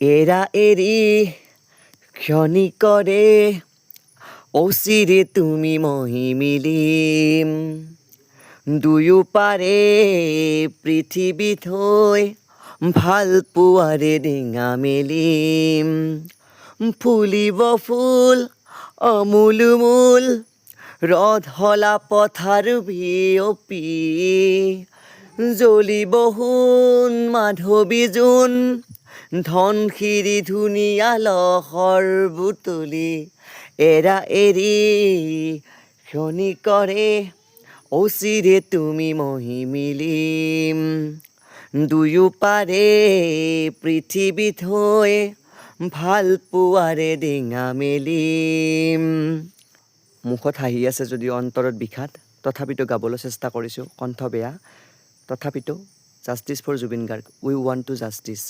এৰা এৰি ক্ষণিকৰে অচিৰে তুমি মহি মিলিম দুয়ো পাৰে পৃথিৱী থৈ ভাল পোৱাৰে ডিঙা মেলিম ফুলিব ফুল অমূল ৰথ হলা পথাৰ বিয়পি জ্বলিব সোণ মাধৱী জোন ধনশিৰি ধুনীয়া লহৰ বুটলি এৰা এৰি ক্ষণিকৰে অচিৰে তুমি মহি মিলিম দুয়ো পাৰে পৃথিৱী থৈ ভাল পোৱাৰে ডিঙা মেলিম। মুখত হাঁহি আছে যদিও অন্তৰত বিষাদ, তথাপিতো গাবলৈ চেষ্টা কৰিছোঁ, কণ্ঠ বেয়া, তথাপিতো justice for Zubeen Garg, we want to justice.